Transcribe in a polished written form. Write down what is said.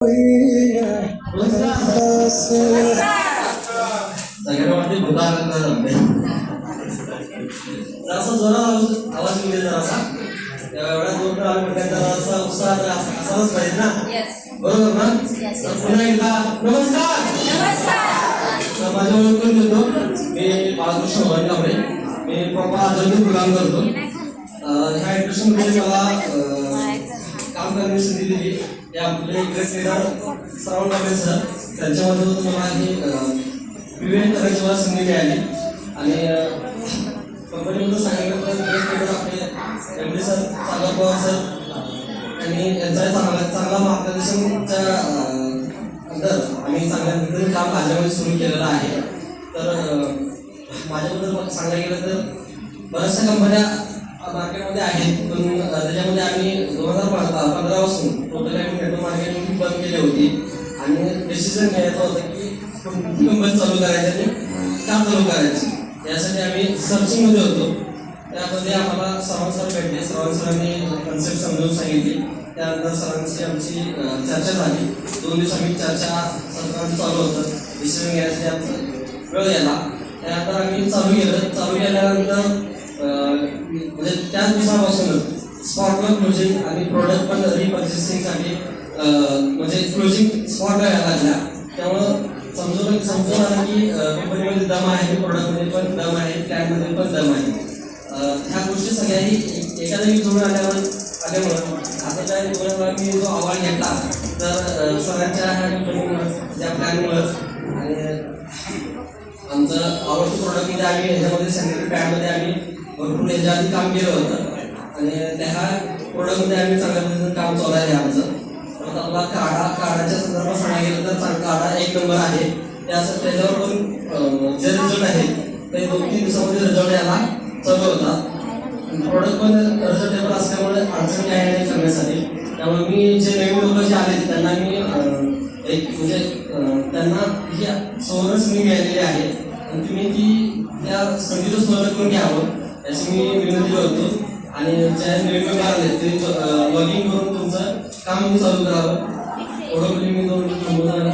सगळ्यांना वाटते भूतानंद जरासा जोरात आवाज येऊ दे जरासा एवढ्या जोर आम्ही म्हटलं जरासा उत्साह असाच पाहिजे ना बरोबर ना पुन्हा एकदा नमस्कार माझ्या ओळख करून देतो मी बाळकृष्ण वनगावडे मी प्रॉपर आजोबी काम करतो ह्या इंडस्ट्रीमध्ये मला काम करण्याची संधी दिली या आपले great leader Shravan Kamble sir त्यांच्यामधून मला ही विवेक करायची मला संधी मिळाली आणि कंपनीमधून सांगितलं तर ग्रेट लीडर आपले एम डी सर सागर पवार सर आणि यांचा चांगला मार्गदर्शनच्या अंतर आम्ही चांगल्या पद्धतीने काम माझ्यामध्ये सुरू केलेलं आहे. तर माझ्याबद्दल सांगायला गेलं तर बऱ्याचशा कंपन्या मार्केटमध्ये आहेत पण त्याच्यामध्ये आम्ही 2015 पासून टोटली आम्ही नेटवर्क मार्केटिंग बंद केली होती आणि डिसिजन घ्यायचा होता की कोणती कंपनी चालू करायची आणि का चालू करायची यासाठी आम्ही सर्चिंगमध्ये होतो. त्यामध्ये आम्हाला श्रावण सर भेटले. श्रावण सरांनी कन्सेप्ट समजून सांगितली. त्यानंतर सरांची आमची चर्चा झाली. 2 दिवस आम्ही चर्चा सत्रांचं चालू होतं डिसिजन घ्यायसाठी आमचा वेळ गेला. त्यानंतर आम्ही चालू केल्यानंतर म्हणजे त्याच दिवसापासूनच स्पॉटवर क्लोजिंग आणि प्रोडक्ट पण रिपर्चेसिंगसाठी म्हणजे क्लोजिंग स्पॉट व्हायला लागल्या. त्यामुळं समजून आलं की कंपनीमध्ये दम आहे, प्रोडक्टमध्ये पण दम आहे, प्लॅनमध्ये पण दम आहे. ह्या गोष्टी सगळ्याही एका जागी जोडून आल्यामुळं आता त्या मी जो अहवाल घेतला तर सरांच्या ह्या कंपनीमुळं त्या प्लॅनमुळं आणि आमचं आवडतं प्रोडक्टमध्ये आम्ही ह्याच्यामध्ये सॅनिटरी पॅडमध्ये आम्ही भरपूर याच्या आधी काम केलं होतं आणि त्या प्रोडक्टमध्ये आम्ही चांगल्या पद्धतीनं काम चालू आहे आमचं. परत आपला काढाच्या संदर्भात सांगायला गेलं तर काढा 1 नंबर आहे. त्याच्यावर पण जे रिझल्ट आहे ते 2-3 दिवसामध्ये रिझल्ट यायला चालू होता. प्रोडक्ट पण रिझल्टेबल असल्यामुळे अडचण काही नाही करण्यासाठी. त्यामुळे मी जे नवीन लोक जे आले त्यांना मी एक म्हणजे त्यांना ही सुवर्ण संधी मिळालेली आहे आणि तुम्ही त्या संधीचं स्वागत करून घ्यावं याची मी विनंती करतो आणि ज्या नवीन लोक आले ते लॉगिंग करून तुमचं काम चालू करावं एवढं मी 2 मिनिट थांबवणार.